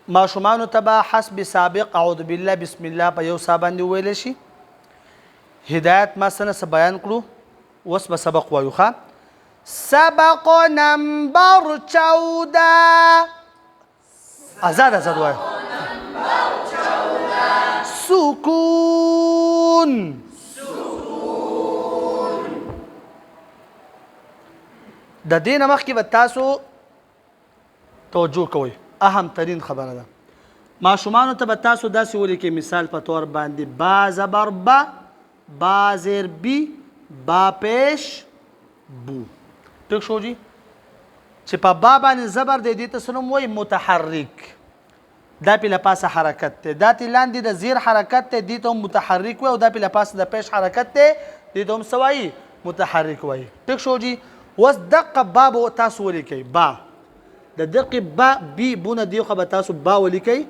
ماشومانو ته به حسب سابق اعوذ بالله بسم الله په یو سا باندې ویلی شي. هدایت ما څه بیان کړو، اوس به سبق وایو. ښه، سبق نمبر 14. آزاد وایو. سکون. د دې نه مخکې به تاسو توجه کوئ، اهم ترین خبره ده. ماشومانو ته به تاسو داسې ولیکئ، مثال په طور باندې با زبر با، با زیر بی، با پیش بو. ټیک شو جی؟ چې په با باندې زبر دی دې ته څه نوم وایي؟ متحرک. دا پې له پاسه حرکت دی، دا تې لاندې د زیر حرکت دی، دې ته هم متحرک وایي، او دا پې له پاسه د پیش حرکت دی، دې ته هم څه وایي؟ متحرک وایي. ټیک شو جی؟ اوس دقه با به تاسو ولیکئ، با د دقې با بی بونه دی خو به تاسو با ولیکئ.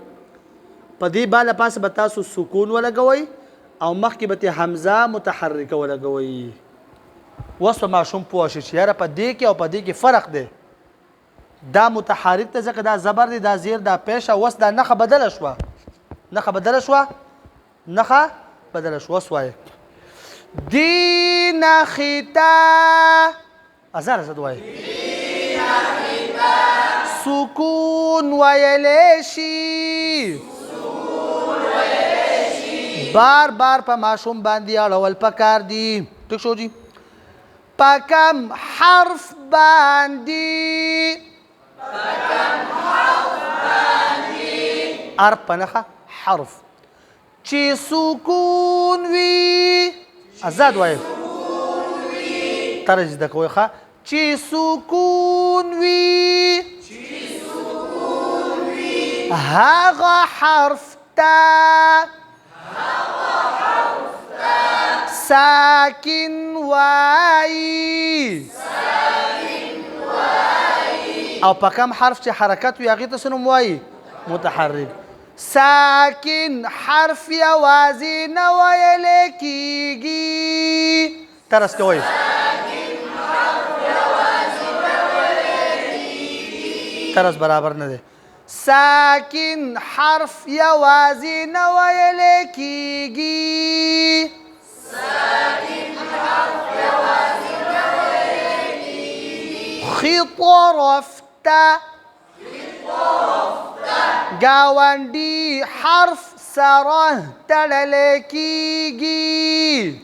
په دې با له پاسه به تاسو سکون ولګوئ او مخکې به ترې حمزه متحرکه ولګوئ. اوس به ماشوم پوه شي چې یاره په دې کې او په دې کې فرق دی. دا متحرک ته ځکه دا زبر دی، دا زیر، دا پیش، او اوس دا نښه بدله شوه. نښه بدله شوه. نښه بدله شوه. اوس وایه دې نښې ته ازاد وایه سکون ویلی شي. بار بار په ماشوم باندې اړول پکار دي. ټیک شو جی؟ په کم حرف باندې حرف په نښه حرف چې سکون وي. ازاد وایه طرز زده کوئ. ښه، چې سکون وي هغه حرف ته ساکن وایي. او په کم حرف چې حرکت وي هغې ته څه نوم وایي؟ متحرک. ساکن حرف یوازې نه ویلی کېږي. طرز کوئ. طرز برابر نه دی. ساکن حرف یوازې نه ویلی کېږي. خطرفته ګاونډي حرف سره تړلی کېږي.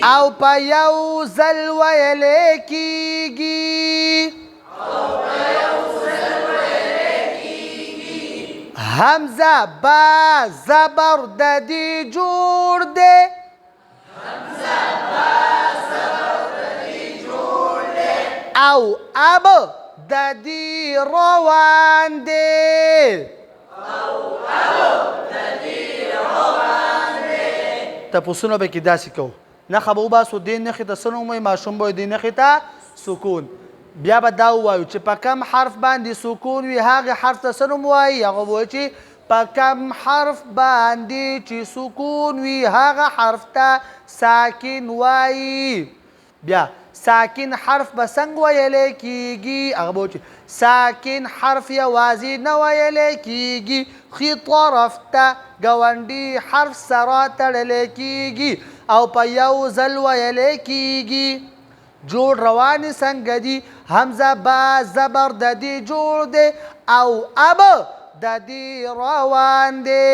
او په یو ځل ویلی کېږي. حمزه با زبر د دې جوړ دی. او اب د دې روان دی. تپوسونه به کې داسې کوو. نښه به وباسو، دې نښې ته څه نوم وایي؟ ماشوم به وایي دې نښې ته سکون. بیا به دا ووایو چې په کم حرف باندې سکون وي هغې حرف ته څه نوم وایي؟ هغه به وایي چې په کم حرف باندې چې سکون وي هغه حرف ته ساکن وایي. بیا ساکن حرف به څنګه ویلی کېږي؟ هغه به وایي چې ساکن حرف یوازې نه ویلی کېږي. خطرفته ګاونډي حرف سره تړلی کېږي او په یو ځل ویلی کېږي. جوړ روانې څنګه دي؟ حمزه با زبر د دې جوړ دی او اب د دې روان دی.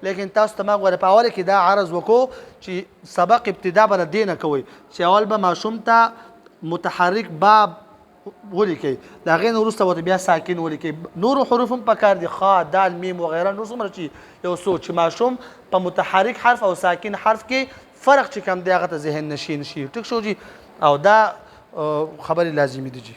لیکن تاسو ته ما غواړم په اوله کې دا عرض وکړو چې سبق ابتدا به د دې نه کوئ چې اول به ماشوم ته متحرک با ولیکئ، د هغې نه وروسته ورته بیا ساکن ولیکئ. نورو حروف هم پکار دي، خا، دال، میم وغیره، نور څومره چې یو څو چې ماشوم په متحرک حرف او ساکن حرف کې فرق چې کم دی هغه ته ذهن نشین شي. ټیک شو جی؟ او دا خبرې لازمي دي جی.